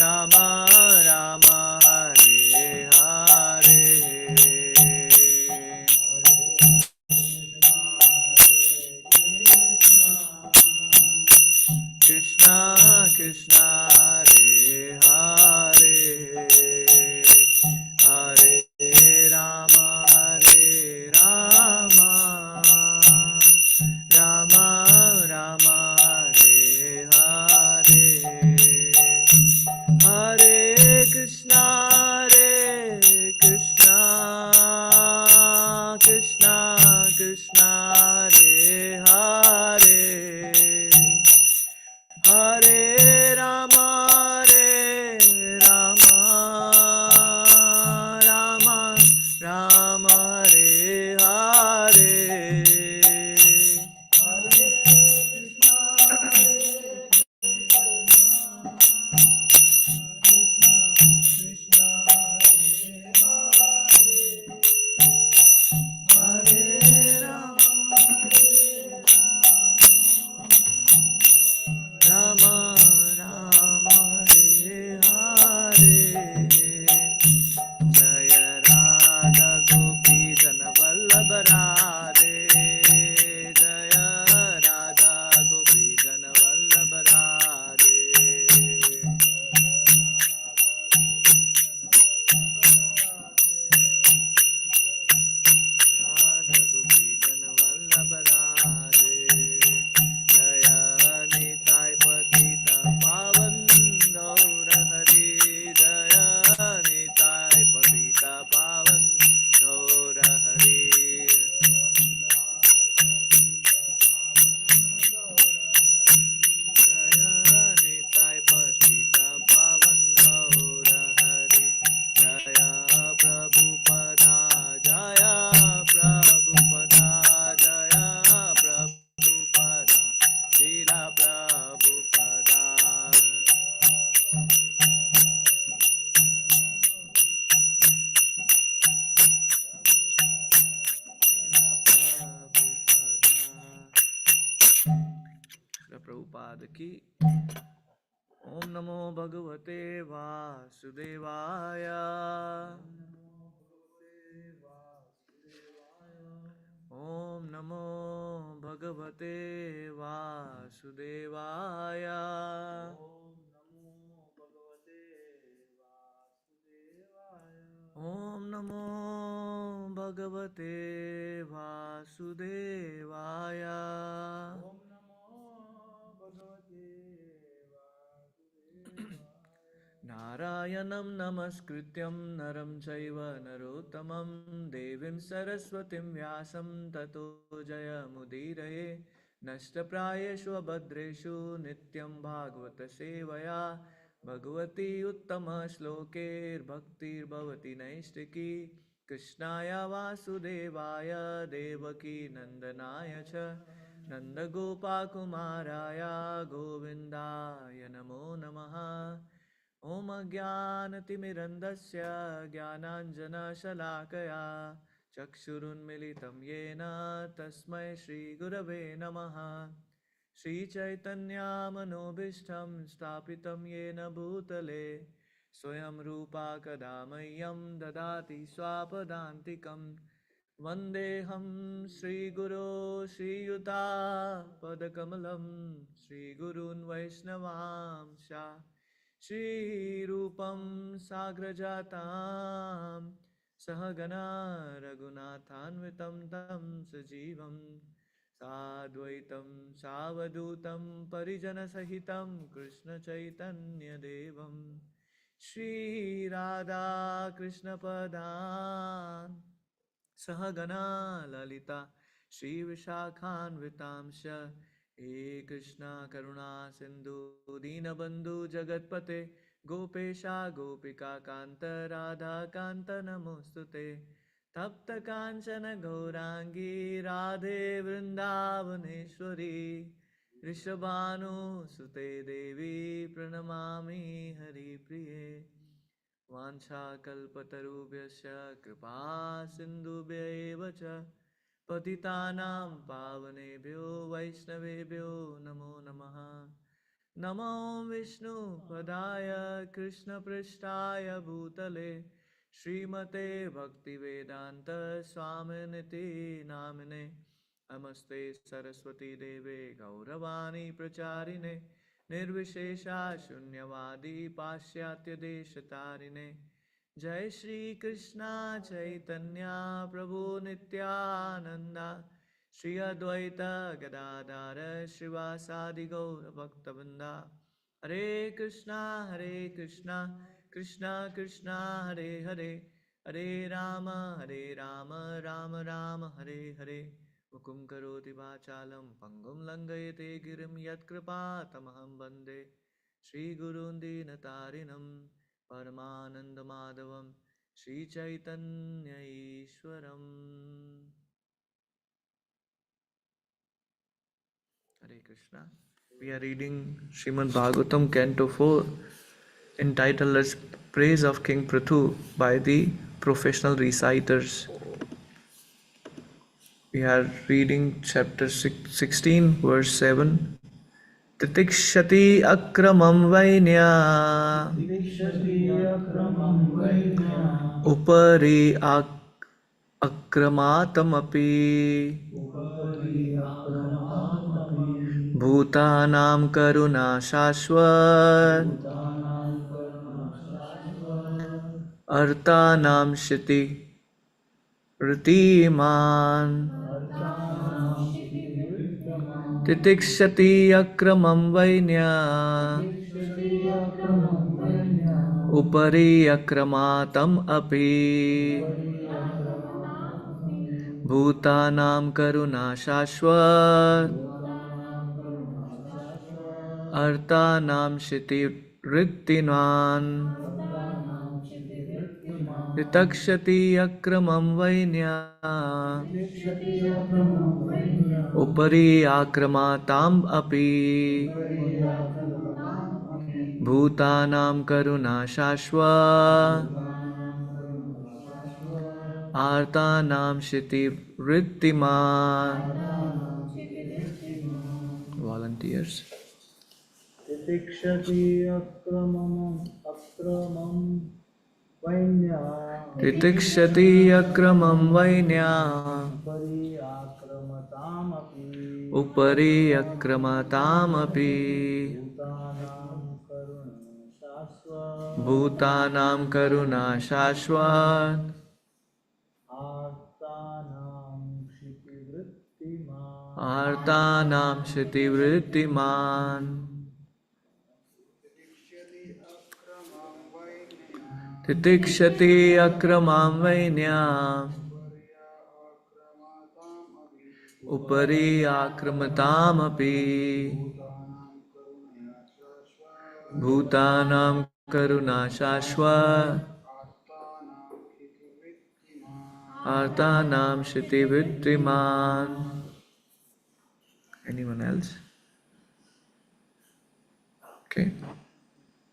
Rama Rama Hare Hare Krishna Krishna Hare Hare Hare Rama Hare Rama Rama Rama Hare Hare Hare Krishna Krishna Krishna Hare Hare Hare Rama Rama Rama Rama Hare Hare Rama Rama Hare Hare Jaya Radha Gopi Jana Vallabha Radhe Jaya Radha Gopi Jana Vallabha Radhe Radha Gopi Jana Vallabha Radhe Jaya Nitai Patita Pavan Gaur Hari Jaya Nitai Patita Pavan Gaur Hari Jaya Nitai Patita Pavan Gaur Hari Jaya Prabhupada Jaya Prabhupada Jaya Prabhupada Srila Prabhupada Srila Prabhupada ki Om Namo Bhagavate Vasudevaya Om Namo Bhagavate Vasudevaya Om Namo Bhagavate Vasudevaya Narayanam Namaskrityam Naram Chaiva Narottamam Devim Saraswatim Vyasam Tato Jayamudiraye Nashtaprayeshu Abhadreshu Nityam Bhagavata Sevaya Bhagavati Uttama Shloker Bhaktir Bhavati Naistiki Krishnaya Vasudevaya Devaki Nandanaya Cha Nandagopakumaraya Govindaya Namo Namaha Om Jnanatimirandasya Jnananjana-shalakaya Chakshurunmilitam Yena Tasmai Shri Gurave Namaha Shri Chaitanya Manobishtam Stapitam Yena Bhutale Swayam Rupa Kadamayam Dadati Swapadantikam Vandeham Shri Guru Shri Yuta Padakamalam Shri Gurun Vaishnavamsha Shri Rupam Sagrajatam Sahagana Raghunathanvitam Tam Sajivam Sadvaitam Savadutam Parijana Sahitam Krishna Chaitanya Devam Shri Radha Krishna Padan Sahagana Lalita Shri Vishakhanvitamsha He Krishna Karuna Sindhu Dinabandhu Jagatpate Gopesha Gopika Kanta Radha Kanta Namostute Tapta Kanchana Gaurangi Radhe Vrindavaneshwari Rishabhanu Sute Devi Pranamami Hari Priye Vancha Kalpatarubhyasya Kripa Sindhubhya Evacha Patitanam Pavanebhyo Vaishnavebhyo Namo Namaha Namo Vishnu Padaya Krishna Prishtaya Bhutale Srimate Bhaktivedanta Swaminiti Namine Namaste Saraswati Deve Gauravani Pracharine Nirvishesha Shunyavadi Pashyatya Deshatarine Jai Shri Krishna Chaitanya Prabhu Nityananda Shri Advaita Gadadara Srivasadi Gaura Bhaktavinda Hare Krishna Krishna Krishna Hare Hare Hare Rama Rama Rama Hare Hare Mukum Karoti Vachalam Pangum Langayate Girim Yat Kripa Tamaham Bande Shri Gurundi Natarinam Paramananda Madhavam Shri Chaitanya Ishwaram Hare Krishna. We are reading Srimad Bhagavatam, Canto 4, entitled as Praise of King Prithu by the professional reciters. We are reading chapter 16, verse 7. Titikshati akramam vainya upari akramatam Bhutanam karuna shashvat Artanam shiti ritiman Titikshati akramam vainya Upari akramatam api Bhutanam karuna shashvat Artanam shiti rittinan Titakshati akramam vainya Upari akramatam api Bhutanam karuna shashva Artanam shiti rittiman Volunteers. Titikshati akramam vainya Titikshati akramam vainya Upari akramatam api Upari akramatam api Bhutanam karuna shashvat Bhutanam karuna shashvat Artanam kshitivrittiman Artanam shiti vrittiman Titikshati akramam vainya Upari akramatam api Bhutanam karuna shashvat Artanam shiti vrittiman. Anyone else? Okay.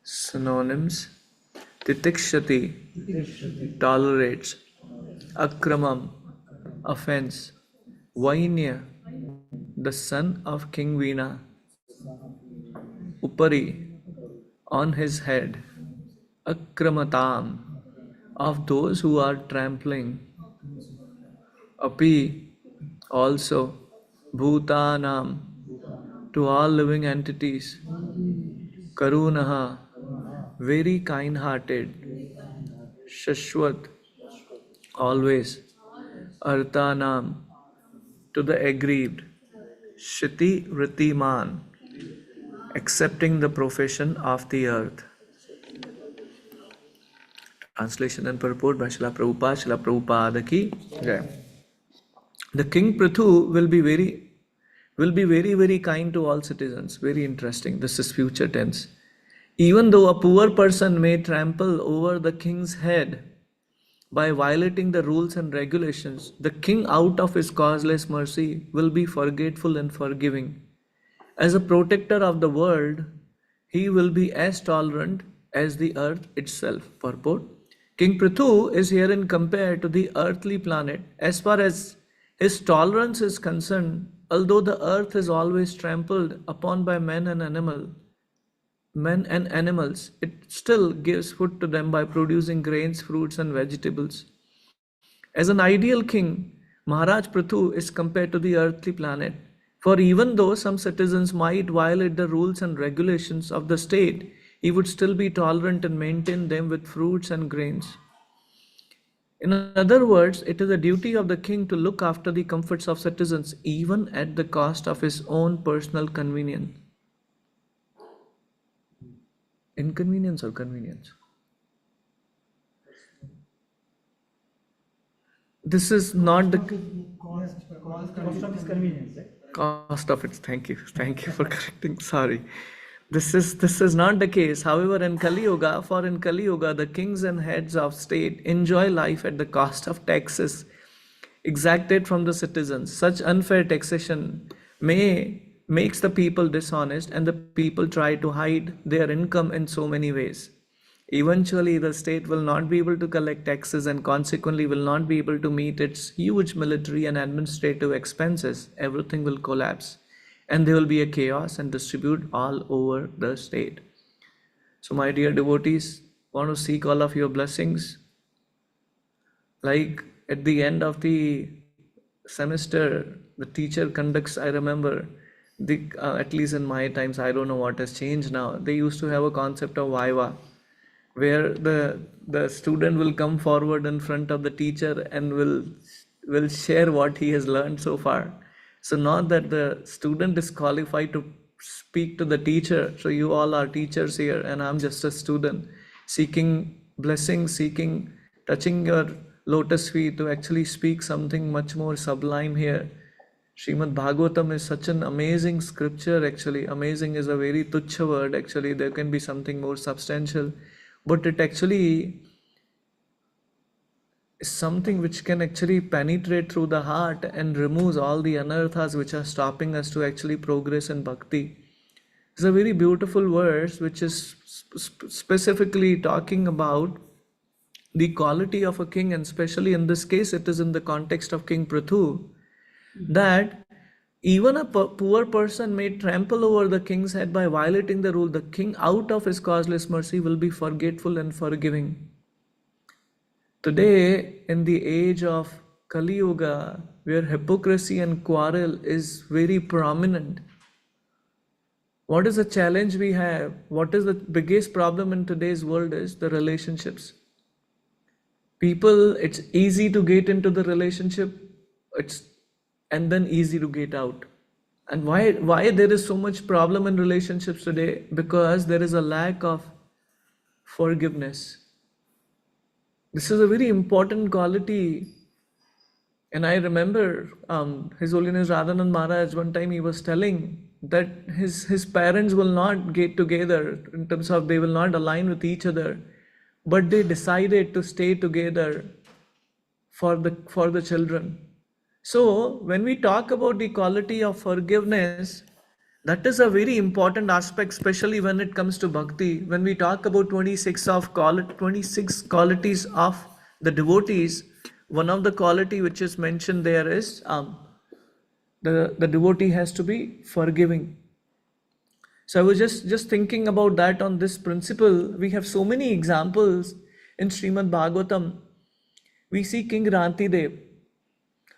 Synonyms. Titikshati, tolerates. Akramam, offense. Vainya, the son of King Veena. Upari, on his head. Akramatam, of those who are trampling. Api, also. Bhutanam, to all living entities. Karunaha, very kind-hearted. Shashwat, always. Artanam, to the aggrieved. Shiti Ritiman, accepting the profession of the earth. Translation and purport by Srila Prabhupada. Srila Prabhupada ki jai. The King Prithu will be very kind to all citizens. Very interesting. This is future tense. Even though a poor person may trample over the king's head by violating the rules and regulations, the king, out of his causeless mercy, will be forgetful and forgiving. As a protector of the world, he will be as tolerant as the earth itself. Purport. King Prithu is herein compared to the earthly planet as far as his tolerance is concerned. Although the earth is always trampled upon by men and animal, men and animals, it still gives food to them by producing grains, fruits, and vegetables. As an ideal king, Maharaj Prithu is compared to the earthly planet. For even though some citizens might violate the rules and regulations of the state, he would still be tolerant and maintain them with fruits and grains. In other words, it is a duty of the king to look after the comforts of citizens even at the cost of his own personal convenience. Inconvenience or convenience? This is not the Cost of his convenience, right? cost of it. Thank you for correcting. Sorry. This is not the case. However, in Kali Yuga, the kings and heads of state enjoy life at the cost of taxes exacted from the citizens. Such unfair taxation may makes the people dishonest, and the people try to hide their income in so many ways. Eventually, the state will not be able to collect taxes and consequently will not be able to meet its huge military and administrative expenses. Everything will collapse and there will be a chaos and distribute all over the state. So, my dear devotees, want to seek all of your blessings. Like at the end of the semester, the teacher conducts, I remember, at least in my times, I don't know what has changed now. They used to have a concept of Viva, where the student will come forward in front of the teacher and will share what he has learned so far. So not that the student is qualified to speak to the teacher. So you all are teachers here, and I'm just a student seeking blessings, seeking touching your lotus feet to actually speak something much more sublime here. Srimad Bhagavatam is such an amazing scripture. Actually, amazing is a very tuchha word. Actually, there can be something more substantial, but it actually is something which can actually penetrate through the heart and removes all the anarthas which are stopping us to actually progress in bhakti. It's a very beautiful verse which is specifically talking about the quality of a king, and especially in this case, it is in the context of King Prithu, that even a poor person may trample over the king's head by violating the rule. The king, out of his causeless mercy, will be forgetful and forgiving. Today, in the age of Kali Yuga, where hypocrisy and quarrel is very prominent, what is the challenge we have? What is the biggest problem in today's world is the relationships. People, it's easy to get into the relationship, and then easy to get out. And why there is so much problem in relationships today? Because there is a lack of forgiveness. This is a very important quality. And I remember His Holiness Radhanand Maharaj, one time he was telling that his parents will not get together, in terms of they will not align with each other, but they decided to stay together for the children. So when we talk about the quality of forgiveness, that is a very important aspect, especially when it comes to bhakti. When we talk about 26 qualities of the devotees, one of the quality which is mentioned there is the devotee has to be forgiving. So I was just thinking about that on this principle. We have so many examples in Srimad Bhagavatam. We see King Rantidev.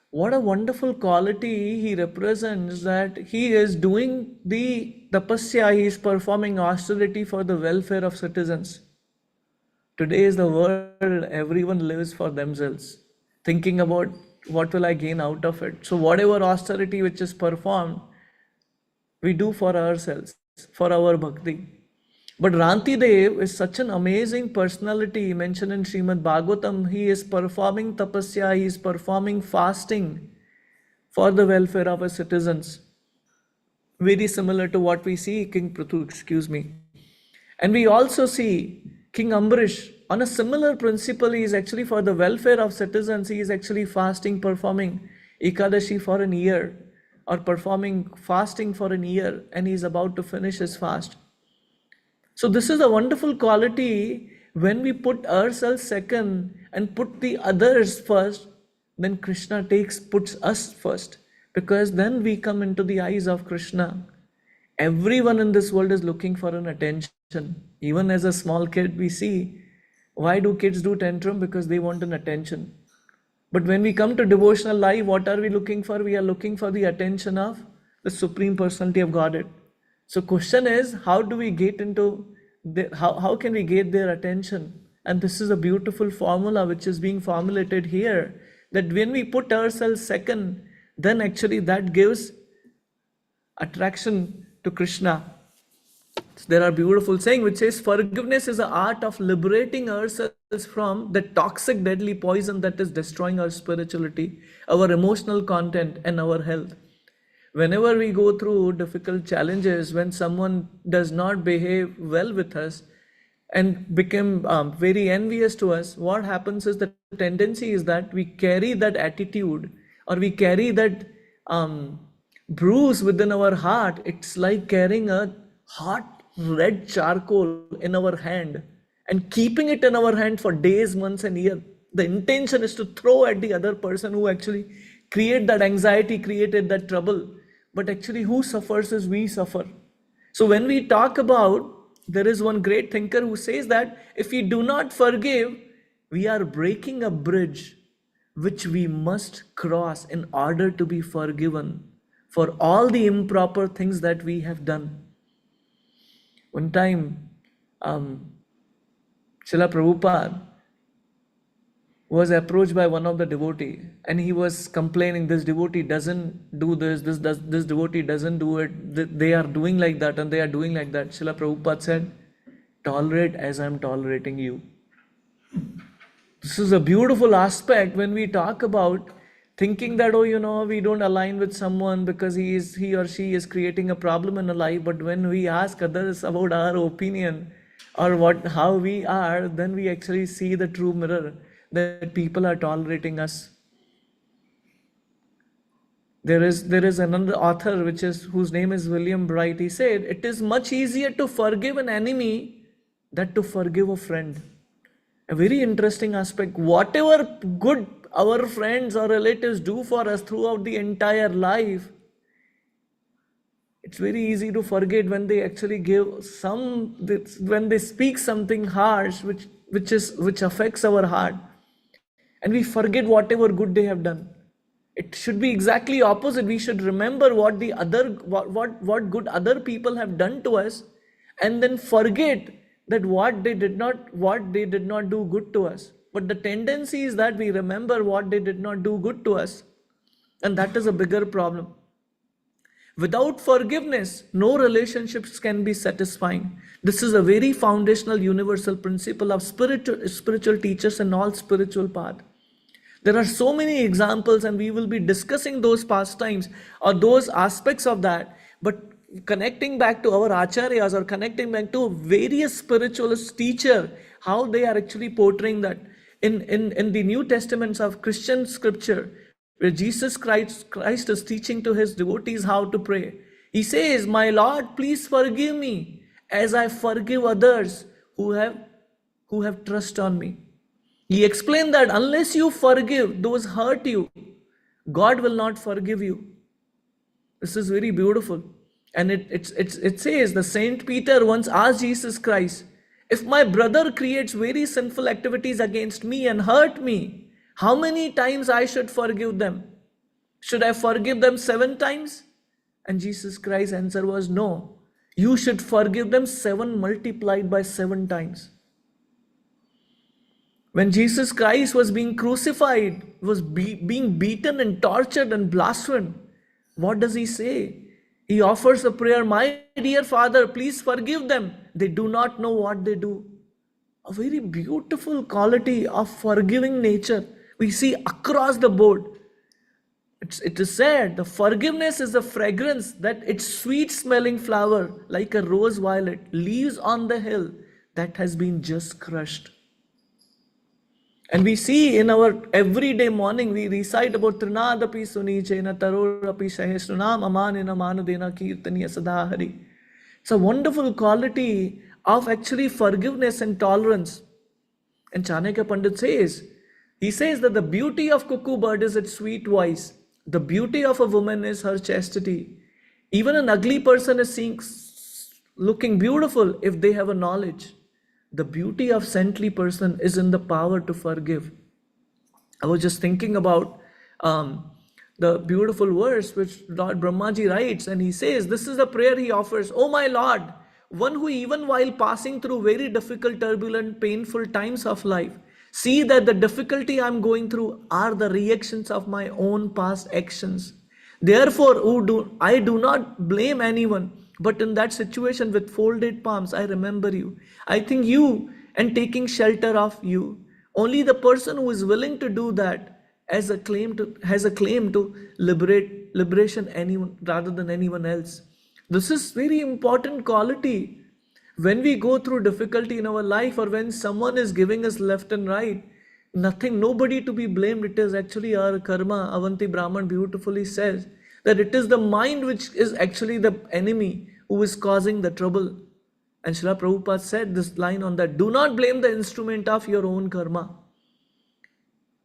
What a wonderful quality he represents, that he is doing the tapasya, he is performing austerity for the welfare of citizens. Today is the world, everyone lives for themselves, thinking about what will I gain out of it. So whatever austerity which is performed, we do for ourselves, for our bhakti. But Rantidev is such an amazing personality mentioned in Srimad Bhagavatam. He is performing tapasya, he is performing fasting for the welfare of his citizens. Very similar to what we see King Prithu, And we also see King Ambarish on a similar principle. He is actually for the welfare of citizens. He is actually fasting, performing Ekadashi for an year, or performing fasting for an year, and he is about to finish his fast. So this is a wonderful quality. When we put ourselves second and put the others first, then Krishna puts us first, because then we come into the eyes of Krishna. Everyone in this world is looking for an attention. Even as a small kid, we see why do kids do tantrum? Because they want an attention. But when we come to devotional life, what are we looking for? We are looking for the attention of the Supreme Personality of Godhead. So question is, how do we get into how can we get their attention? And this is a beautiful formula which is being formulated here, that when we put ourselves second, then actually that gives attraction to Krishna. So there are beautiful saying which says forgiveness is the art of liberating ourselves from the toxic deadly poison that is destroying our spirituality, our emotional content and our health. Whenever we go through difficult challenges, when someone does not behave well with us and become very envious to us, what happens is the tendency is that we carry that attitude, or we carry that bruise within our heart. It's like carrying a hot red charcoal in our hand and keeping it in our hand for days, months and years. The intention is to throw at the other person who actually created that anxiety, created that trouble. But actually who suffers is we suffer. So when we talk about, there is one great thinker who says that if we do not forgive, we are breaking a bridge which we must cross in order to be forgiven for all the improper things that we have done. One time, Srila Prabhupada was approached by one of the devotee, and he was complaining, this devotee doesn't do this devotee doesn't do it, they are doing like that and they are doing like that. Srila Prabhupada said, tolerate as I am tolerating you. This is a beautiful aspect when we talk about thinking that, we don't align with someone because he or she is creating a problem in a life. But when we ask others about our opinion or how we are, then we actually see the true mirror, that people are tolerating us. There is another author whose name is William Bright. He said, it is much easier to forgive an enemy than to forgive a friend. A very interesting aspect. Whatever good our friends or relatives do for us throughout the entire life, it's very easy to forget when they actually when they speak something harsh which affects our heart, and we forget whatever good they have done. It should be exactly opposite. We should remember what good other people have done to us, and then forget that what they did not do good to us. But the tendency is that we remember what they did not do good to us, and that is a bigger problem. Without forgiveness, no relationships can be satisfying. This is a very foundational universal principle of spiritual teachers and all spiritual path. There are so many examples, and we will be discussing those pastimes or those aspects of that. But connecting back to our acharyas or connecting back to various spiritualist teachers, how they are actually portraying that in the New Testaments of Christian scripture, where Jesus Christ is teaching to his devotees how to pray. He says, my Lord, please forgive me as I forgive others who have trust on me. He explained that unless you forgive those hurt you, God will not forgive you. This is very beautiful. And it says, the Saint Peter once asked Jesus Christ, if my brother creates very sinful activities against me and hurt me, how many times I should forgive them? Should I forgive them 7 times? And Jesus Christ's answer was no. You should forgive them 7 multiplied by 7 times. When Jesus Christ was being crucified, was being beaten and tortured and blasphemed, what does he say? He offers a prayer, my dear Father, please forgive them. They do not know what they do. A very beautiful quality of forgiving nature we see across the board. It is said, the forgiveness is a fragrance that its sweet smelling flower, like a rose violet, leaves on the hill that has been just crushed. And we see in our everyday morning, we recite about Trinadapi Sunichena Tarorapi Sahesnunam Amanina Manudena Kirtaniya Sadahari. It's a wonderful quality of actually forgiveness and tolerance. And Chanakya Pandit says, he says that the beauty of cuckoo bird is its sweet voice. The beauty of a woman is her chastity. Even an ugly person is looking beautiful if they have a knowledge. The beauty of saintly person is in the power to forgive. I was just thinking about the beautiful verse which Lord Brahmaji writes, and he says, this is the prayer he offers. Oh my Lord, one who even while passing through very difficult, turbulent, painful times of life, see that the difficulty I'm going through are the reactions of my own past actions. Therefore, I do not blame anyone, but in that situation with folded palms, I remember you. I think you and taking shelter of you. Only the person who is willing to do that has a claim to liberation anyone rather than anyone else. This is very important quality. When we go through difficulty in our life, or when someone is giving us left and right, nobody to be blamed. It is actually our karma. Avanti Brahman beautifully says that it is the mind which is actually the enemy who is causing the trouble. And Srila Prabhupada said this line on that: do not blame the instrument of your own karma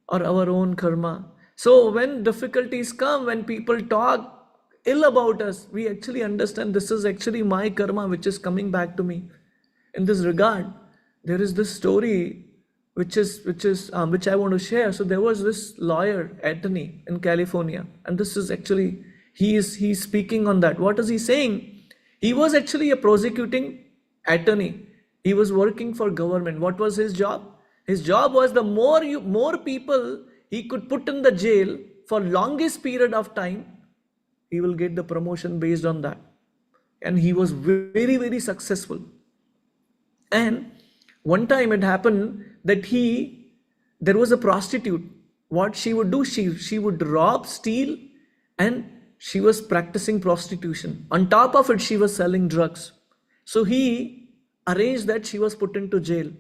or our own karma. So when difficulties come, when people talk ill about us, we actually understand this is actually my karma which is coming back to me. In this regard, there is this story which I want to share. So there was this lawyer, attorney in California, and this is actually he's speaking on that. What is he saying? He was actually a prosecuting attorney. He was working for government. What was his job? His job was the more people he could put in the jail for longest period of time, he will get the promotion based on that. And he was very, very successful. And one time it happened that there was a prostitute. What she would do, she would rob, steal, and she was practicing prostitution. On top of it, she was selling drugs. So he arranged that she was put into jail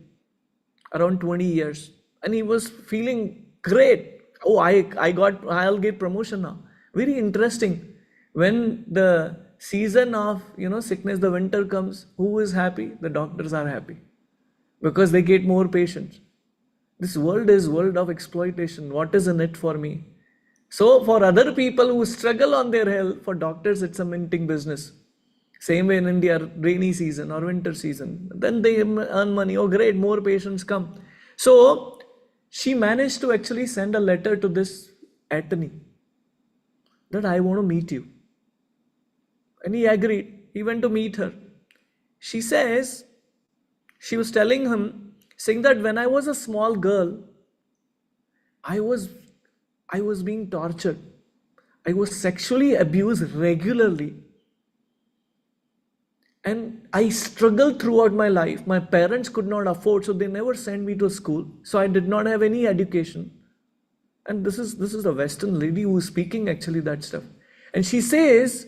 around 20 years. And he was feeling great. Oh, I'll get promotion now. Very interesting. When the season of sickness, the winter comes, who is happy? The doctors are happy because they get more patients. This world is world of exploitation. What is in it for me? So for other people who struggle on their health, for doctors it's a minting business. Same way in India, rainy season or winter season, then they earn money. Oh great, more patients come. So she managed to actually send a letter to this attorney that I want to meet you. And he agreed. He went to meet her. She says, she was telling him, saying that when I was a small girl, I was being tortured. I was sexually abused regularly. And I struggled throughout my life. My parents could not afford, so they never sent me to school. So I did not have any education. And this is the Western lady who is speaking actually that stuff. And she says,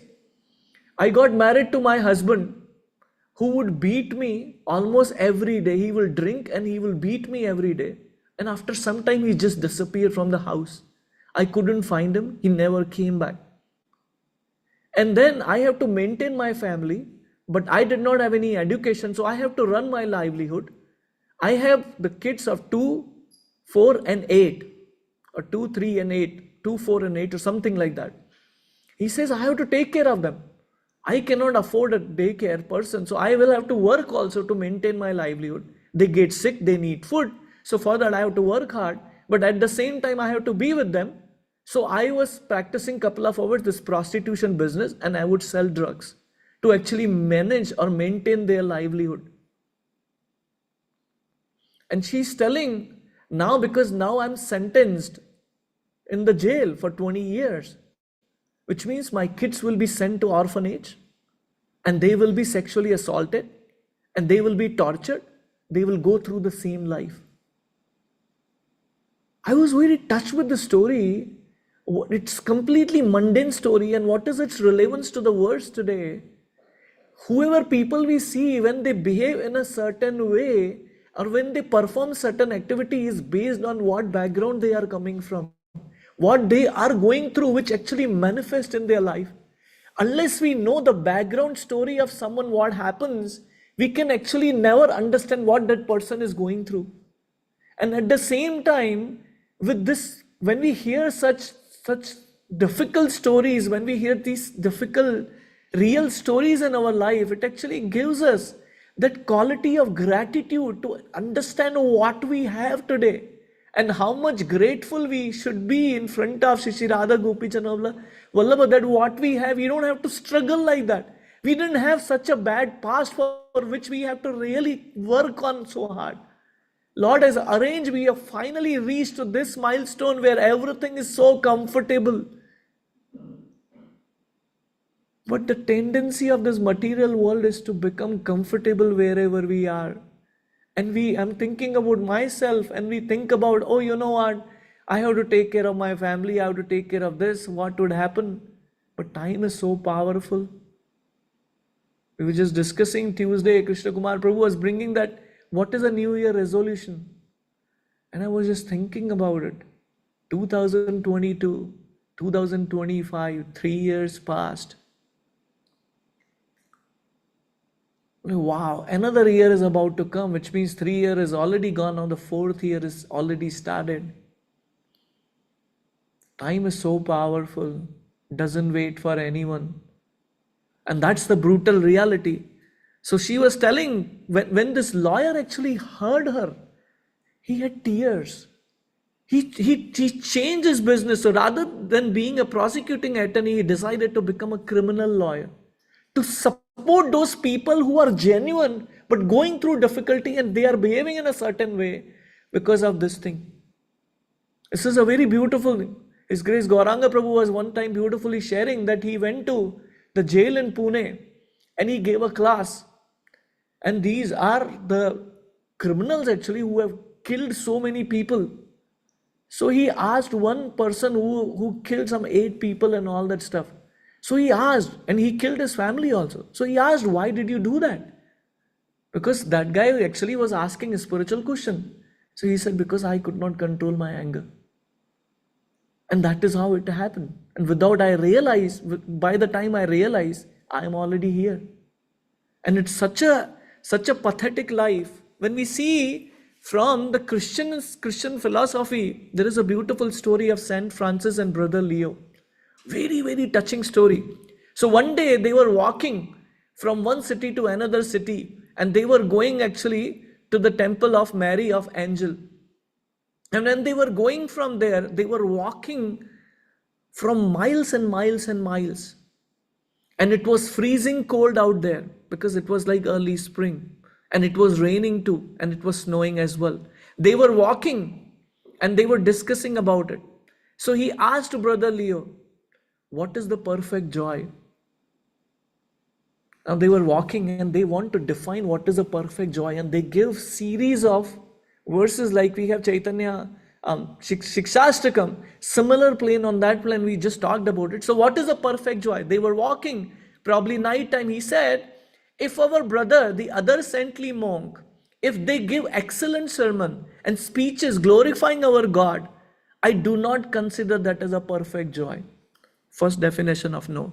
I got married to my husband who would beat me almost every day. He will drink and he will beat me every day. And after some time, he just disappeared from the house. I couldn't find him. He never came back. And then I have to maintain my family, but I did not have any education. So I have to run my livelihood. I have the kids of 2, 4 and 8, or 2, 3 and 8, 2, 4 and 8 or something like that. He says, I have to take care of them. I cannot afford a daycare person, so I will have to work also to maintain my livelihood. They get sick, they need food. So for that I have to work hard, but at the same time I have to be with them. So I was practicing couple of hours this prostitution business, and I would sell drugs to actually manage or maintain their livelihood. And she's telling now, because now I'm sentenced in the jail for 20 years, which means my kids will be sent to orphanage and they will be sexually assaulted and they will be tortured. They will go through the same life. I was very touched with the story. It's completely mundane story, and what is its relevance to the verse today? Whoever people we see, when they behave in a certain way or when they perform certain activity, is based on what background they are coming from, what they are going through, which actually manifest in their life. Unless we know the background story of someone, what happens, we can actually never understand what that person is going through. And at the same time, with this, when we hear such difficult stories, when we hear these difficult real stories in our life, it actually gives us that quality of gratitude to understand what we have today and how much grateful we should be in front of Shri Radha Gopi Chanavla Vallabha, that what we have, we don't have to struggle like that. We didn't have such a bad past for which we have to really work on so hard. Lord has arranged, we have finally reached to this milestone where everything is so comfortable. But the tendency of this material world is to become comfortable wherever we are. And I'm thinking about myself, and we think about, oh, you know what? I have to take care of my family, I have to take care of this, what would happen? But time is so powerful. We were just discussing Tuesday, Krishna Kumar Prabhu was bringing that, what is a New Year resolution? And I was just thinking about it. 2022, 2025, 3 years passed. Wow, another year is about to come, which means 3 years is already gone. Now the 4th year is already started. Time is so powerful, doesn't wait for anyone. And that's the brutal reality. So she was telling, when this lawyer actually heard her, he had tears. He changed his business. So rather than being a prosecuting attorney, he decided to become a criminal lawyer, to support those people who are genuine but going through difficulty and they are behaving in a certain way because of this thing. This is a very beautiful thing. His Grace Gauranga Prabhu was one time beautifully sharing that he went to the jail in Pune and he gave a class. And these are the criminals actually who have killed so many people. So he asked one person who killed some 8 people and all that stuff. So he asked, and he killed his family also. So he asked, why did you do that? Because that guy actually was asking a spiritual question. So he said, because I could not control my anger. And that is how it happened. And by the time I realize, I am already here. And it's such a pathetic life. When we see from the Christian philosophy, there is a beautiful story of Saint Francis and Brother Leo. Very, very touching story. So one day they were walking from one city to another city, and they were going actually to the temple of Mary of Angel. And when they were going from there, they were walking from miles and miles and miles. And it was freezing cold out there because it was like early spring. And it was raining too, and it was snowing as well. They were walking and they were discussing about it. So he asked Brother Leo, what is the perfect joy? Now they were walking and they want to define what is a perfect joy, and they give series of verses like we have Chaitanya Shikshashtakam, similar plane. On that plane we just talked about it. So what is a perfect joy? They were walking, probably night time. He said, if our brother, the other saintly monk, if they give excellent sermon and speeches glorifying our God, I do not consider that as a perfect joy. First definition of no.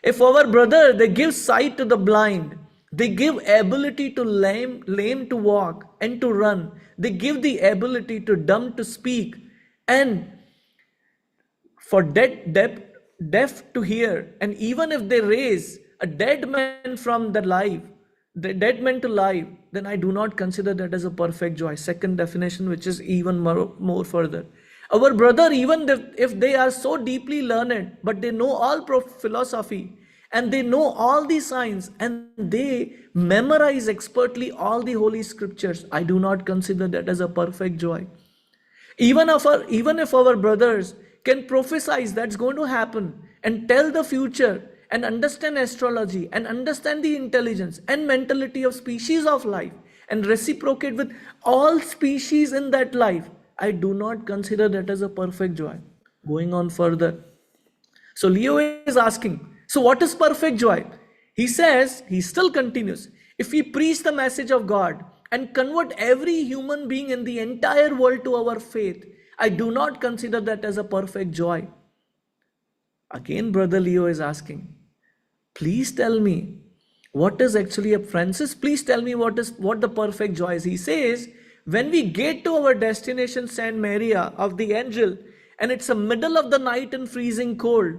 If our brother, they give sight to the blind, they give ability to lame to walk and to run, they give the ability to dumb to speak, and for deaf to hear, and even if they raise a dead man from the dead man to life, then I do not consider that as a perfect joy. Second definition, which is even more further. Our brother, even if they are so deeply learned, but they know all philosophy, and they know all the science, and they memorize expertly all the holy scriptures, I do not consider that as a perfect joy. Even if our brothers can prophesy that's going to happen and tell the future and understand astrology and understand the intelligence and mentality of species of life and reciprocate with all species in that life, I do not consider that as a perfect joy. Going on further. So Leo is asking, so what is perfect joy? He says, he still continues, if we preach the message of God and convert every human being in the entire world to our faith, I do not consider that as a perfect joy. Again, Brother Leo is asking, please tell me what is actually Francis, please tell me what the perfect joy is. He says, when we get to our destination, Saint Maria of the Angel, and it's the middle of the night and freezing cold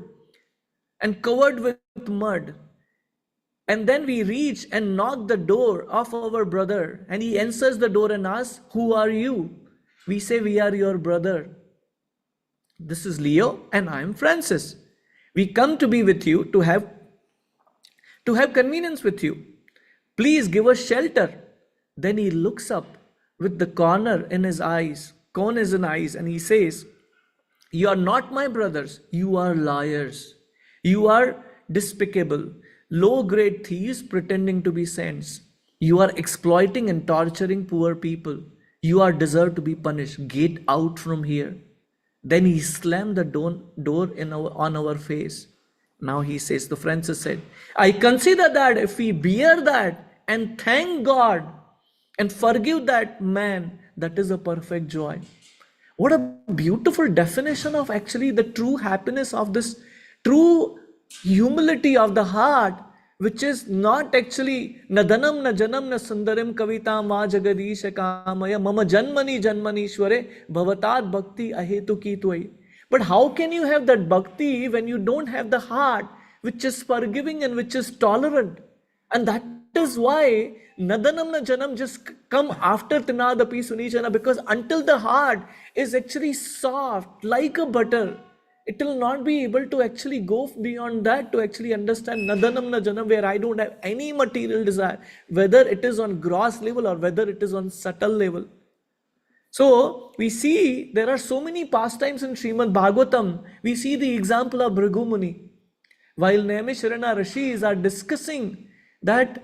and covered with mud, And then we reach and knock the door of our brother, and he answers the door and asks, "Who are you?" We say, "We are your brother. This is Leo, and I am Francis. We come to be with you to have convenience with you. Please give us shelter." Then he looks up with the corner in his eyes, cone is in eyes, and he says, "You are not my brothers. You are liars. You are despicable, low grade thieves pretending to be saints. You are exploiting and torturing poor people. You are deserve to be punished. Get out from here." Then he slammed the door on our face. Now he says, the Francis said, "I consider that if we bear that and thank God and forgive that man, that is a perfect joy." What a beautiful definition of actually the true happiness of this true humility of the heart, which is not actually nadanam na janam na sundarim kavita ma jagadisha kamaya mama janmani janmanishware bhavatat bhakti ahetu ki tvai. But how can you have that bhakti when you don't have the heart which is forgiving and which is tolerant? And that is why nadanam na janam just come after tinadapi sunichana, because until the heart is actually soft like a butter, it will not be able to actually go beyond that to actually understand nadanam na janam, where I don't have any material desire, whether it is on gross level or whether it is on subtle level. So we see there are so many pastimes in Srimad Bhagavatam. We see the example of Bhrigu Muni. While Naimisharana Rishis are discussing that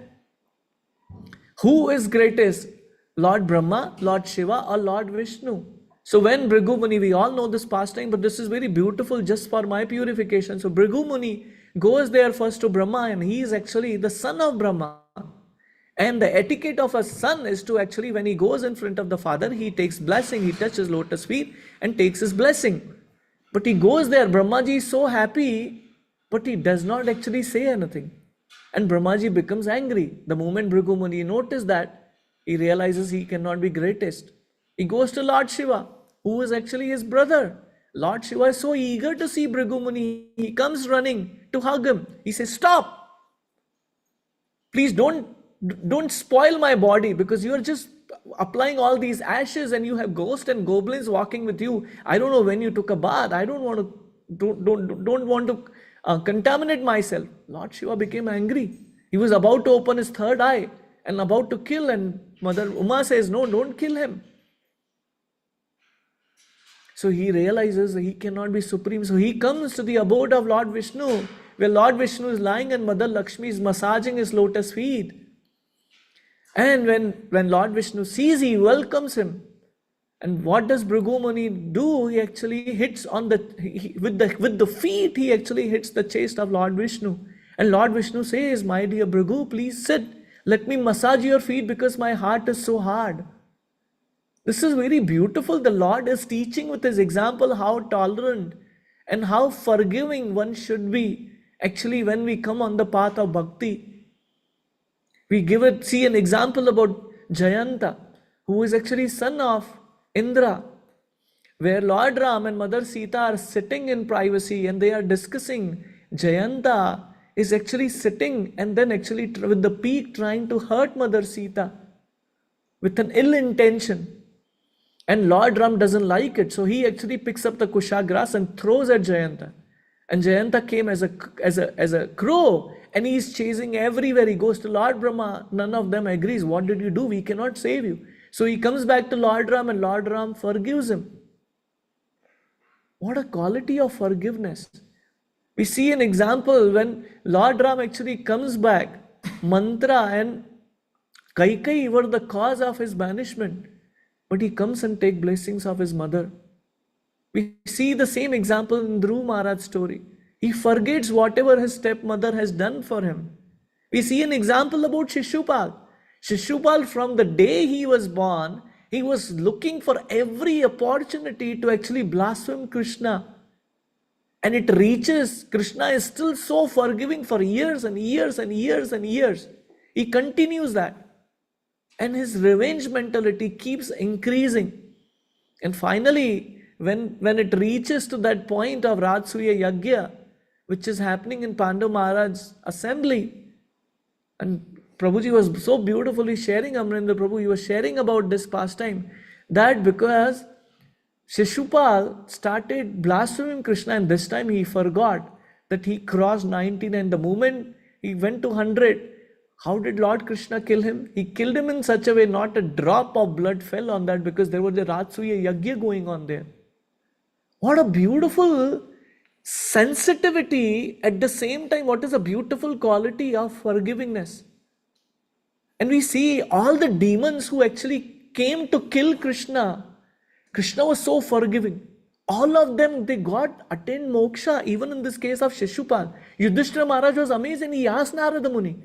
who is greatest, Lord Brahma, Lord Shiva, or Lord Vishnu. So when Bhrigu Muni, we all know this pastime, but this is very beautiful just for my purification. So Bhrigu Muni goes there first to Brahma, and he is actually the son of Brahma. And the etiquette of a son is to actually, when he goes in front of the father, he takes blessing, he touches lotus feet and takes his blessing. But he goes there, Brahmaji is so happy, but he does not actually say anything. And Brahmaji becomes angry. The moment Bhrigu Muni notices that, he realizes he cannot be greatest. He goes to Lord Shiva, who is actually his brother. Lord Shiva is so eager to see Bhrigu Muni, he comes running to hug him. He says, "Stop! Please don't spoil my body, because you are just applying all these ashes and you have ghosts and goblins walking with you. I don't know when you took a bath. I don't want to contaminate myself." Lord Shiva became angry. He was about to open his third eye and about to kill, and Mother Uma says, "No, don't kill him." So he realizes he cannot be supreme. So he comes to the abode of Lord Vishnu, where Lord Vishnu is lying and Mother Lakshmi is massaging his lotus feet. And when Lord Vishnu sees, he welcomes him. And what does Bhrigu Muni do? He actually hits on with the feet, he actually hits the chest of Lord Vishnu. And Lord Vishnu says, "My dear Bhrigu, please sit. Let me massage your feet because my heart is so hard." This is very beautiful. The Lord is teaching with his example how tolerant and how forgiving one should be actually when we come on the path of bhakti. We see an example about Jayanta, who is actually son of Indra, where Lord Ram and Mother Sita are sitting in privacy and they are discussing. Jayanta is actually sitting and then actually with the peak trying to hurt Mother Sita with an ill intention. And Lord Ram doesn't like it, so he actually picks up the kusha grass and throws at Jayanta. And Jayanta came as a crow, and he is chasing everywhere. He goes to Lord Brahma. None of them agrees. "What did you do? We cannot save you." So he comes back to Lord Ram, and Lord Ram forgives him. What a quality of forgiveness. We see an example when Lord Ram actually comes back. Mantra and Kaikai were the cause of his banishment, but he comes and takes blessings of his mother. We see the same example in Dhruv Maharaj's story. He forgets whatever his stepmother has done for him. We see an example about Shishupal. Shishupal, from the day he was born, he was looking for every opportunity to actually blaspheme Krishna. And it reaches, Krishna is still so forgiving for years and years and years and years. He continues that. And his revenge mentality keeps increasing. And finally, when it reaches to that point of Rajsuya Yagya, which is happening in Pandu Maharaj's assembly, And Prabhuji was so beautifully sharing, Amrinder Prabhu, he was sharing about this pastime, that because Shishupal started blaspheming Krishna, and this time he forgot that he crossed 99. The moment he went to 100, how did Lord Krishna kill him? He killed him in such a way, not a drop of blood fell on that, because there was a Ratsuya Yagya going on there. What a beautiful sensitivity, at the same time, what is a beautiful quality of forgivingness. And we see all the demons who actually came to kill Krishna. Krishna was so forgiving. All of them, they got attained moksha, even in this case of Shishupal. Yudhishthira Maharaj was amazed, and he asked Narada Muni,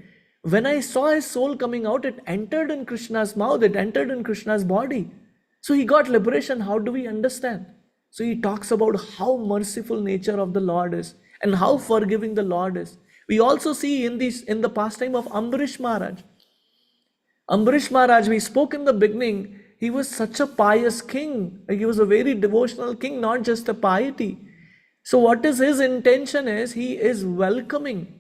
when I saw his soul coming out, it entered in Krishna's mouth, it entered in Krishna's body. So he got liberation. How do we understand? So he talks about how merciful nature of the Lord is and how forgiving the Lord is. We also see in the pastime of Ambarish Maharaj. Ambarish Maharaj, we spoke in the beginning, he was such a pious king. He was a very devotional king, not just a piety. So what is his intention is, he is welcoming.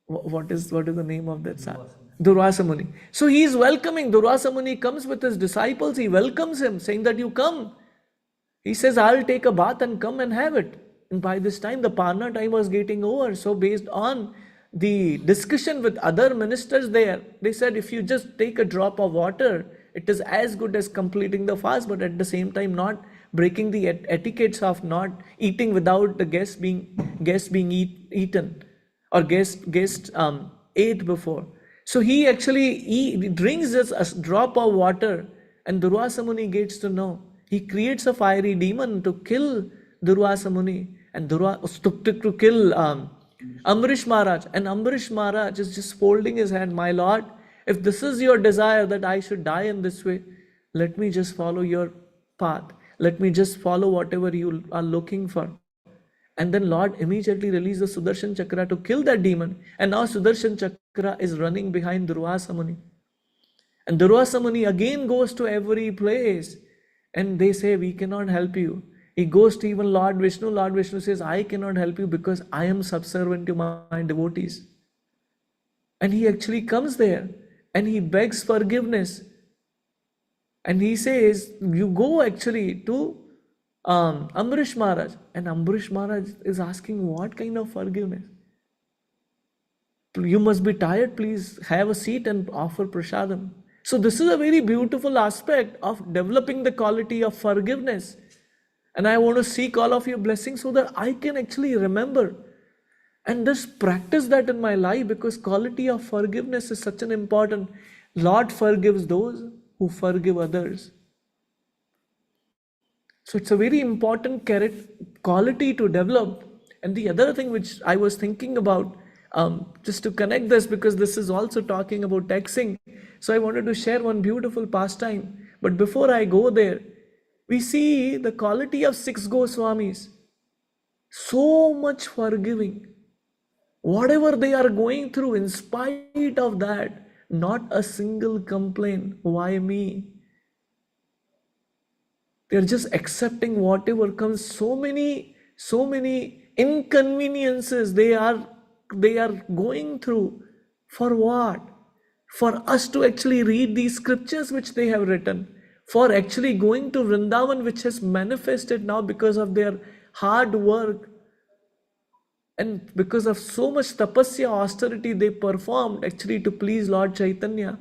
What is the name of that son? Durvasa Muni. So he is welcoming. Durvasa Muni comes with his disciples. He welcomes him, saying that you come. He says, I'll take a bath and come and have it. And by this time, the Parna time was getting over. So based on the discussion with other ministers there, they said, if you just take a drop of water, it is as good as completing the fast, but at the same time not breaking the etiquettes of not eating without the guest being eaten, or guest ate before. So he actually drinks just a drop of water, and Durvasa Muni gets to know. He creates a fiery demon to kill Durvasa Muni, and to kill Ambarish Maharaj. And Ambarish Maharaj is just folding his hand, my Lord, if this is your desire that I should die in this way, let me just follow your path. Let me just follow whatever you are looking for. And then Lord immediately released the Sudarshan Chakra to kill that demon. And now Sudarshan Chakra is running behind Durvasa Muni. And Durvasa Muni again goes to every place. And they say, we cannot help you. He goes to even Lord Vishnu. Lord Vishnu says, I cannot help you because I am subservient to my devotees. And he actually comes there and he begs forgiveness. And he says, you go actually to Ambarish Maharaj. And Ambarish Maharaj is asking, what kind of forgiveness? You must be tired, please have a seat and offer prasadam. So this is a very beautiful aspect of developing the quality of forgiveness. And I want to seek all of your blessings so that I can actually remember and just practice that in my life, because quality of forgiveness is such an important. Lord forgives those who forgive others. So it's a very important quality to develop. And the other thing which I was thinking about, just to connect this, because this is also talking about taxing. So I wanted to share one beautiful pastime. But before I go there, we see the quality of 6 Goswamis. So much forgiving. Whatever they are going through, in spite of that, not a single complaint. Why me? They're just accepting whatever comes. So many inconveniences they are going through. For what? For us to actually read these scriptures which they have written. For actually going to Vrindavan, which has manifested now because of their hard work. And because of so much tapasya, austerity they performed actually to please Lord Chaitanya.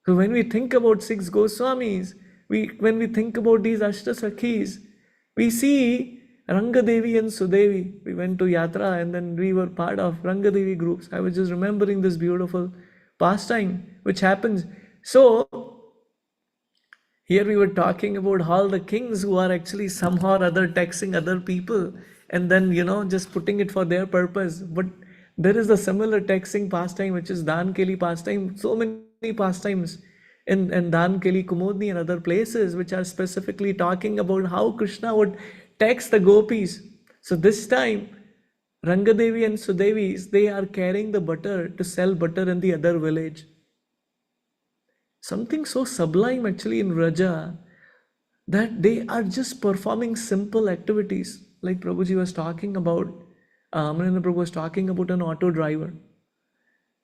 So when we think about 6 Goswamis, when we think about these Ashtasakhis, we see Rangadevi and Sudevi. We went to Yatra and then we were part of Rangadevi groups. I was just remembering this beautiful pastime which happens. So here we were talking about all the kings who are actually somehow or other taxing other people and then, just putting it for their purpose. But there is a similar taxing pastime which is Dan Keli pastime. So many pastimes in Dan Keli, Kumudni and other places which are specifically talking about how Krishna would tax the gopis. So this time, Rangadevi and Sudevis, they are carrying the butter to sell butter in the other village. Something so sublime actually in Vraja, that they are just performing simple activities. Like Prabhuji was talking about, Amarendra Prabhu was talking about an auto driver.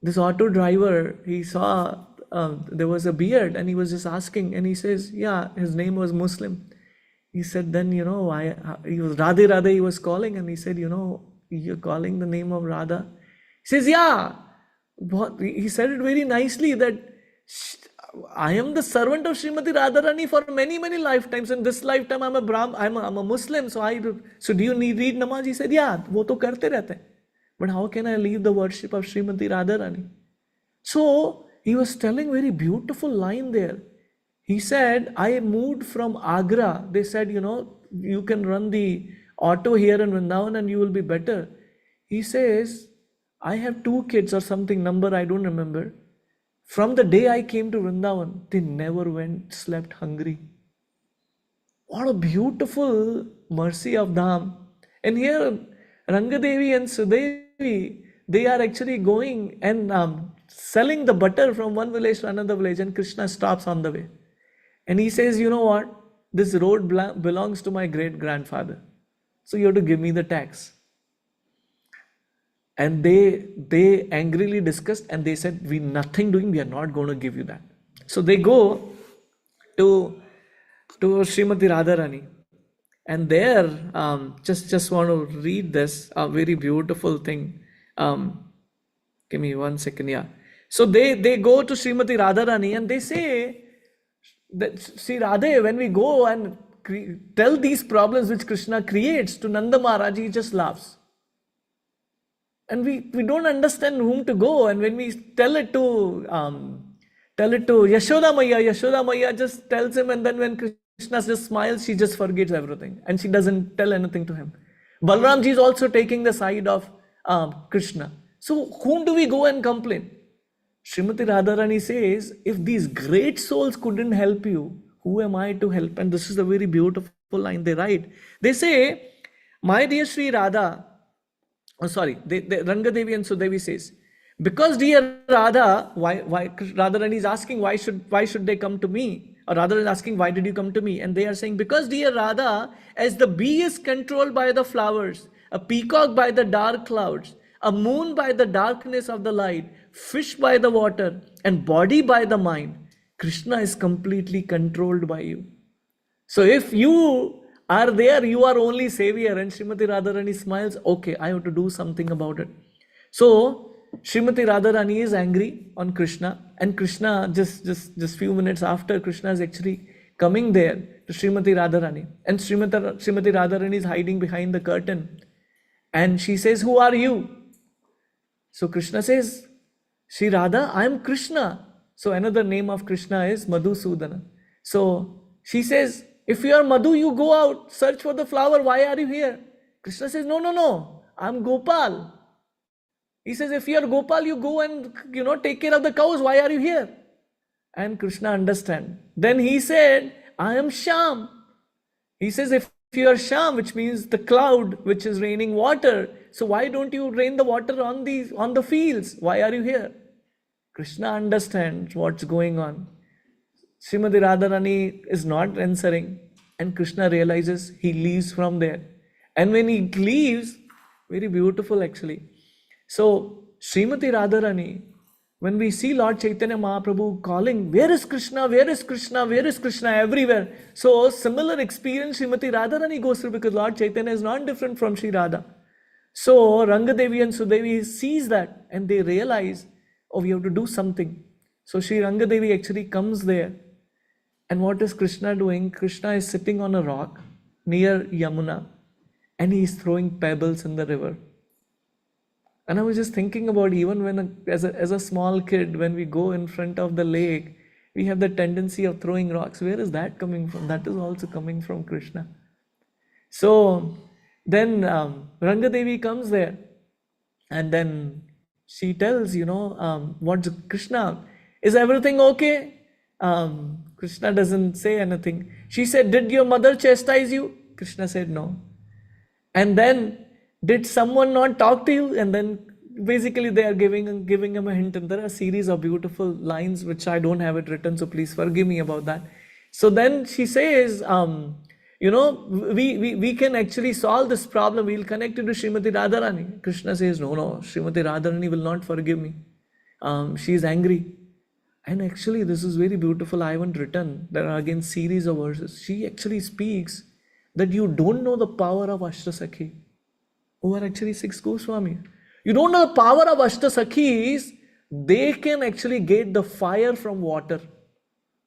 This auto driver, he saw there was a beard and he was just asking, and he says, yeah, his name was Muslim. He said, then, he was Radhe Radhe, he was calling, and he said, you're calling the name of Radha. He says, yeah. He said it very nicely that I am the servant of Srimati Radharani for many, many lifetimes. In this lifetime, I'm a Muslim. So do you read namaz? He said, yeah, wo to karte rehte hain. But how can I leave the worship of Srimati Radharani? So he was telling very beautiful line there. He said, I moved from Agra. They said, you can run the auto here in Vrindavan and you will be better. He says, I have 2 kids or something, number I don't remember. From the day I came to Vrindavan, they never slept hungry. What a beautiful mercy of Dham. And here, Rangadevi and Sudevi, they are actually going and selling the butter from one village to another village, and Krishna stops on the way. And he says, you know what? This road belongs to my great-grandfather. So you have to give me the tax. And they angrily discussed, and they said, we nothing doing, we are not going to give you that. So they go to Srimati Radharani. And there, just want to read this, a very beautiful thing. Give me 1 second, yeah. So they go to Srimati Radharani and they say, that, see Radhe, when we go and tell these problems which Krishna creates to Nanda Maharaj, he just laughs. And we don't understand whom to go. And when we tell it to Yashoda Maiya just tells him, and then when Krishna just smiles, she just forgets everything. And she doesn't tell anything to him. Balramji is also taking the side of Krishna. So whom do we go and complain? Srimati Radharani says, if these great souls couldn't help you, who am I to help? And this is a very beautiful line they write. They say, my dear Sri Radha, Rangadevi and Sudevi says, because dear Radha, why Radharani is asking, why should they come to me? Or Radha is asking, why did you come to me? And they are saying, because dear Radha, as the bee is controlled by the flowers, a peacock by the dark clouds, a moon by the darkness of the light, fish by the water, and body by the mind, Krishna is completely controlled by you. So if you are there, you are only savior. And Srimati Radharani smiles, okay, I have to do something about it. So Srimati Radharani is angry on Krishna, and Krishna just few minutes after, Krishna is actually coming there to Srimati Radharani, and Srimati Radharani is hiding behind the curtain, and she says, who are you? So Krishna says, Shri Radha, I am Krishna. So another name of Krishna is Madhusudana. So she says, if you are Madhu, you go out, search for the flower. Why are you here? Krishna says, no, I'm Gopal. He says, if you are Gopal, you go and, take care of the cows. Why are you here? And Krishna understands. Then he said, I am Sham. He says, if you are Sham, which means the cloud which is raining water, so why don't you rain the water on the fields? Why are you here? Krishna understands what's going on. Srimati Radharani is not answering, and Krishna realizes, he leaves from there. And when he leaves, very beautiful actually. So Srimati Radharani, when we see Lord Chaitanya Mahaprabhu calling, where is Krishna, where is Krishna, where is Krishna, everywhere. So similar experience Srimati Radharani goes through, because Lord Chaitanya is not different from Sri Radha. So Rangadevi and Sudevi sees that, and they realize, oh, we have to do something. So Sri Rangadevi actually comes there. And what is Krishna doing? Krishna is sitting on a rock near Yamuna, and he is throwing pebbles in the river. And I was just thinking about, even when as a small kid, when we go in front of the lake, we have the tendency of throwing rocks. Where is that coming from? That is also coming from Krishna. So then Rangadevi comes there, and then she tells, what's Krishna? Is everything okay? Krishna doesn't say anything. She said, did your mother chastise you? Krishna said no. And then, did someone not talk to you? And then basically they are giving him a hint, and there are a series of beautiful lines which I don't have it written, so please forgive me about that. So then she says, You know, we can actually solve this problem. We'll connect it to Srimati Radharani. Krishna says, no, no, Srimati Radharani will not forgive me. She is angry. And actually, this is very beautiful. I haven't written. There are again series of verses. She actually speaks that you don't know the power of Ashtasakhi, who are actually six Goswami. You don't know the power of Ashtasakhis. They can actually get the fire from water.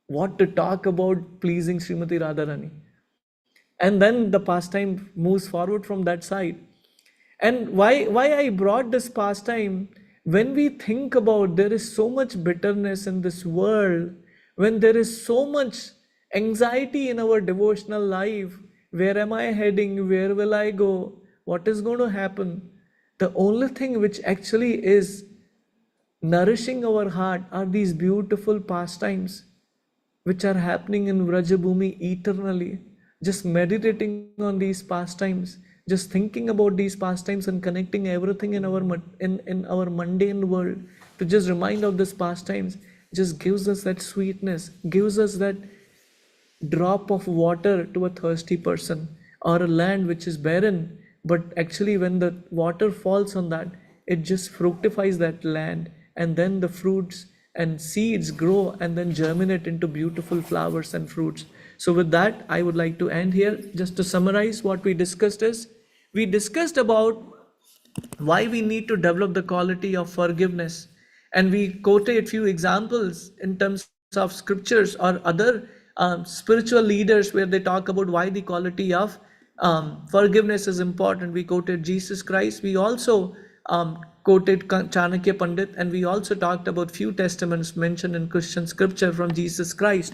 What to talk about pleasing Srimati Radharani? And then the pastime moves forward from that side. And why I brought this pastime, when we think about there is so much bitterness in this world, when there is so much anxiety in our devotional life, where am I heading, where will I go, what is going to happen, the only thing which actually is nourishing our heart are these beautiful pastimes which are happening in Vrajabhumi eternally. Just meditating on these pastimes, just thinking about these pastimes and connecting everything in our mundane world to just remind of this pastimes just gives us that sweetness, gives us that drop of water to a thirsty person, or a land which is barren, but actually when the water falls on that, it just fructifies that land, and then the fruits and seeds grow and then germinate into beautiful flowers and fruits. So with that, I would like to end here. Just to summarize what we discussed is, we discussed about why we need to develop the quality of forgiveness, and we quoted a few examples in terms of scriptures or other spiritual leaders where they talk about why the quality of forgiveness is important. We quoted Jesus Christ. We also quoted Chanakya Pandit, and we also talked about few testaments mentioned in Christian scripture from Jesus Christ.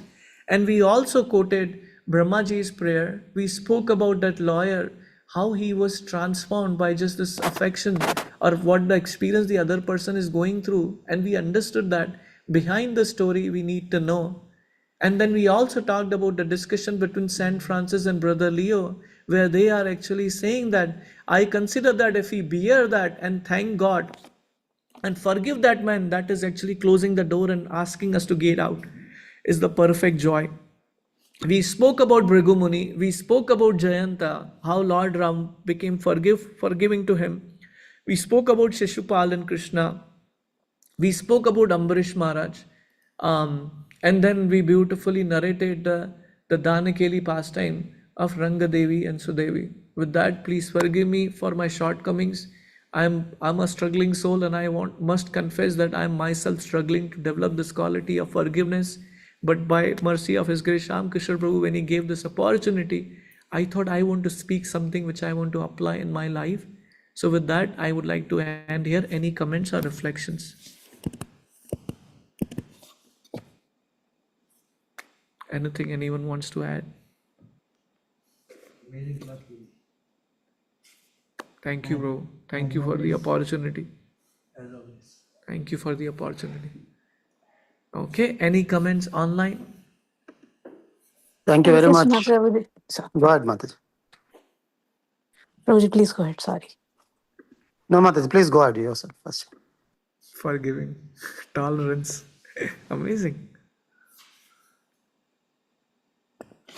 And we also quoted Brahmaji's prayer. We spoke about that lawyer, how he was transformed by just this affection or what the experience the other person is going through. And we understood that behind the story we need to know. And then we also talked about the discussion between Saint Francis and Brother Leo, where they are actually saying that I consider that if we bear that and thank God and forgive that man, that is actually closing the door and asking us to get out, is the perfect joy. We spoke about Bhrigumuni, we spoke about Jayanta, how Lord Ram became forgiving to him. We spoke about Shishupal and Krishna. We spoke about Ambarish Maharaj. And then we beautifully narrated the Danakeli pastime of Rangadevi and Sudevi. With that, please forgive me for my shortcomings. I'm a struggling soul, and I must confess that I'm myself struggling to develop this quality of forgiveness. But by mercy of His Grace, Shyam Kishore Prabhu, when he gave this opportunity, I thought I want to speak something which I want to apply in my life. So with that, I would like to end here. Any comments or reflections? Anything anyone wants to add? Amazing class, Guru. Thank you, bro. Thank you for the opportunity. As always. Thank you for the opportunity. Okay, any comments online? Thank you Hare very Krishna, much. Prabhuji. Sorry. Go ahead, Mataji. Prabhuji, please go ahead. Sorry. No, Mataji, please go ahead yourself first. Forgiving, tolerance. Amazing.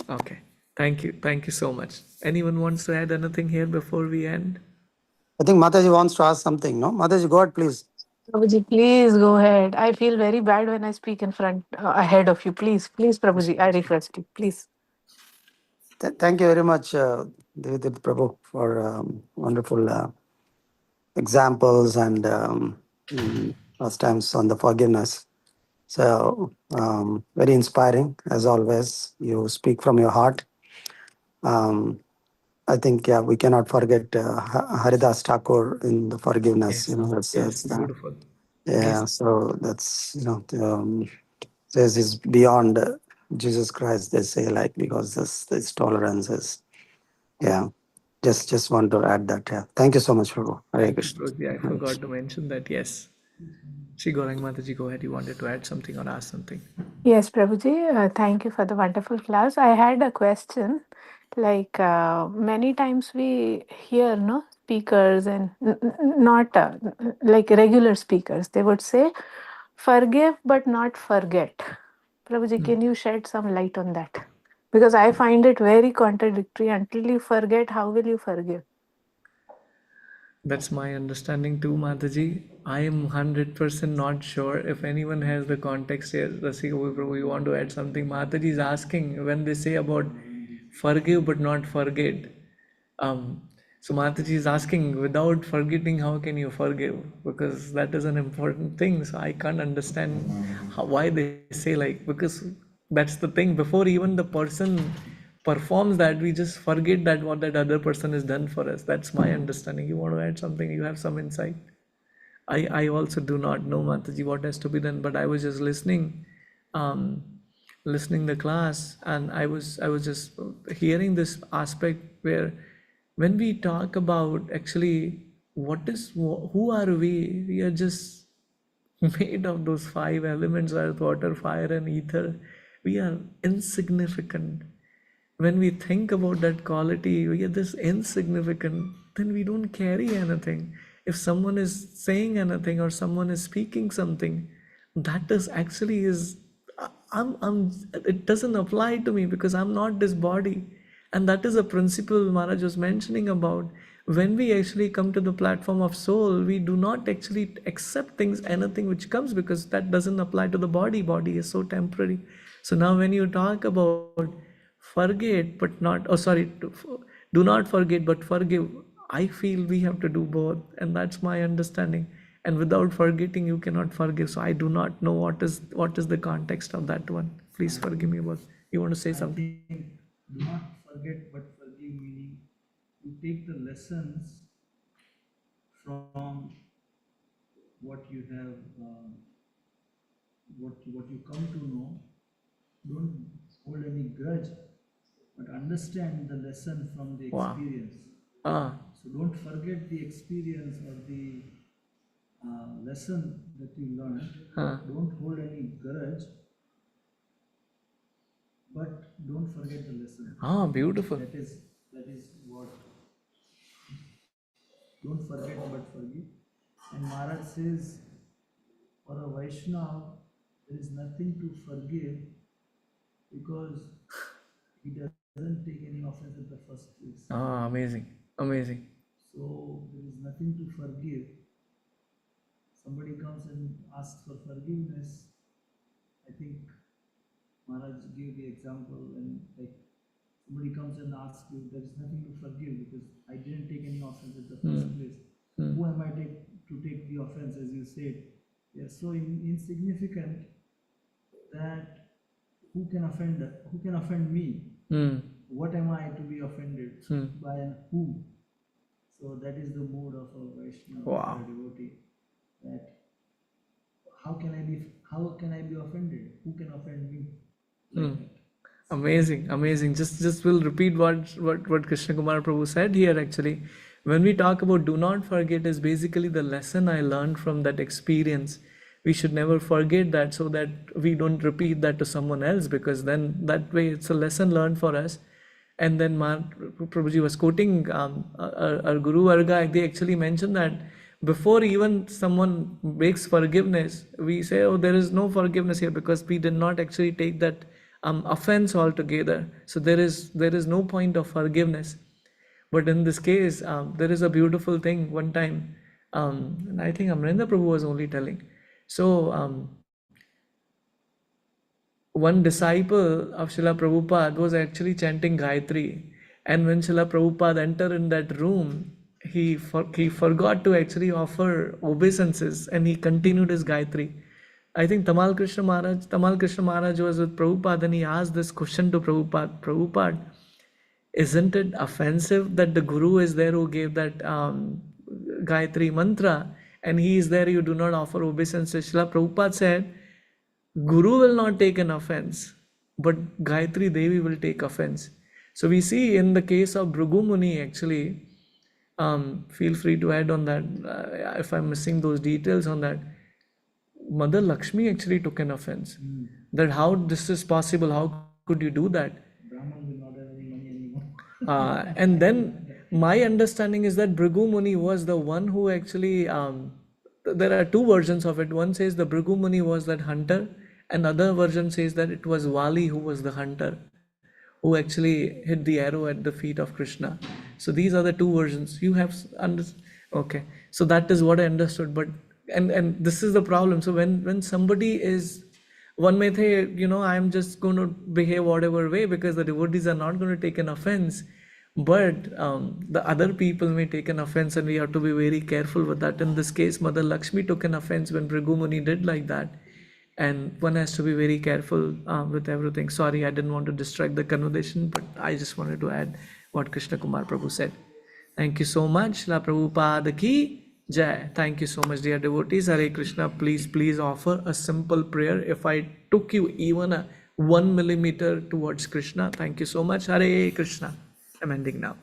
Okay, thank you. Thank you so much. Anyone wants to add anything here before we end? I think Mataji wants to ask something, no? Mataji, go ahead, please. Prabhuji, please go ahead. I feel very bad when I speak in front, ahead of you. Please, Prabhuji, I request you. Please. Thank you very much, DivyaTirtha Prabhu, for wonderful examples and pastimes on the forgiveness. So, very inspiring, as always. You speak from your heart. I think, yeah, we cannot forget Haridas Thakur in the forgiveness. Yes, yes, beautiful. Yeah, so that's, says is beyond Jesus Christ, they say, like, because this tolerance is, yeah, just want to add that. Yeah, thank you so much, Prabhu. Hare Thank you, Krishna. Prabhuji. I forgot to mention that. Yes. Shri Gaurang Mataji, go ahead. You wanted to add something or ask something? Yes, Prabhuji, thank you for the wonderful class. I had a question. Like many times we hear, no, speakers and not like regular speakers, they would say, forgive but not forget. Prabhuji, can you shed some light on that? Because I find it very contradictory. Until you forget, how will you forgive? That's my understanding too, Mataji. I am 100% not sure if anyone has the context here. Rasika Prabhu, you want to add something? Mataji is asking when they say about forgive but not forget. Um, so Mataji is asking, without forgetting, how can you forgive? Because that is an important thing. So I can't understand why they say like, because that's the thing. Before even the person performs that, we just forget that what that other person has done for us. That's my understanding. You want to add something? You have some insight? I also do not know, Mataji, what has to be done, but I was just um, listening the class, and I was just hearing this aspect where when we talk about actually who are we? We are just made of those five elements: earth, water, fire, and ether. We are insignificant. When we think about that quality, we are this insignificant, then we don't carry anything. If someone is saying anything or someone is speaking something, that is actually is I'm it doesn't apply to me because I'm not this body. And that is a principle Maharaj was mentioning about. When we actually come to the platform of soul, we do not actually accept things, anything which comes, because that doesn't apply to the body. Body is so temporary. So now when you talk about forget but not, oh sorry, do not forget but forgive, I feel we have to do both, and that's my understanding. And without forgetting, you cannot forgive. So I do not know what is the context of that one. Please forgive me about. You want to say something? I think do not forget but forgive, meaning you take the lessons from what you have, what you come to know. Don't hold any grudge, but understand the lesson from the Wow. experience. Ah, So don't forget the experience or the lesson that you learned. Don't hold any grudge, but don't forget the lesson. beautiful. That is what. Don't forget but forgive. And Maharaj says, for a Vaishnav, there is nothing to forgive because he doesn't take any offense at the first place. Amazing, amazing. So there is nothing to forgive. Somebody comes and asks for forgiveness. I think Maharaj gave the example when like somebody comes and asks you, there is nothing to forgive because I didn't take any offense at the first place. Who am I to take the offense, as you said? They are so insignificant that who can offend me? What am I to be offended by and whom? So that is the mood of a Vaishnava, Wow. a devotee. That how can I be offended? Who can offend me? Like that. Amazing, amazing. Just will repeat what Krishna Kumar Prabhu said here actually. When we talk about do not forget is basically the lesson I learned from that experience. We should never forget that so that we don't repeat that to someone else, because then that way it's a lesson learned for us. And then Prabhuji was quoting our Guru Varga, they actually mentioned that before even someone makes forgiveness, we say, oh, there is no forgiveness here because we did not actually take that offense altogether. So there is no point of forgiveness. But in this case, there is a beautiful thing. One time, and I think Amrenda Prabhu was only telling. So one disciple of Srila Prabhupada was actually chanting Gayatri. And when Srila Prabhupada entered in that room, he forgot to actually offer obeisances and he continued his Gayatri. I think Tamal Krishna Maharaj was with Prabhupada and he asked this question to Prabhupada. Prabhupada, isn't it offensive that the Guru is there who gave that Gayatri mantra and he is there, you do not offer obeisances? Srila Prabhupada said, Guru will not take an offense, but Gayatri Devi will take offense. So we see in the case of Bhrigu Muni actually, feel free to add on that if I'm missing those details on that. Mother Lakshmi actually took an offense. That how this is possible, how could you do that? Brahman will not have any money anymore. And then my understanding is that Bhrigu Muni was the one who actually, there are two versions of it. One says the Bhrigu Muni was that hunter, and other version says that it was Wali who was the hunter, who actually hit the arrow at the feet of Krishna. So these are the two versions. You have okay. So that is what I understood. But and this is the problem. So when somebody is, one may say, I'm just going to behave whatever way because the devotees are not going to take an offense. But the other people may take an offense, and we have to be very careful with that. In this case, Mother Lakshmi took an offense when Bhrigu Muni did like that, and one has to be very careful with everything. Sorry, I didn't want to distract the conversation, but I just wanted to add what Krishna Kumar Prabhu said. Thank you so much. La Prabhupada ki Jai. Thank you so much, dear devotees. Hare Krishna. Please offer a simple prayer. If I took you even a 1 millimeter towards Krishna, thank you so much. Hare Krishna. I'm ending now.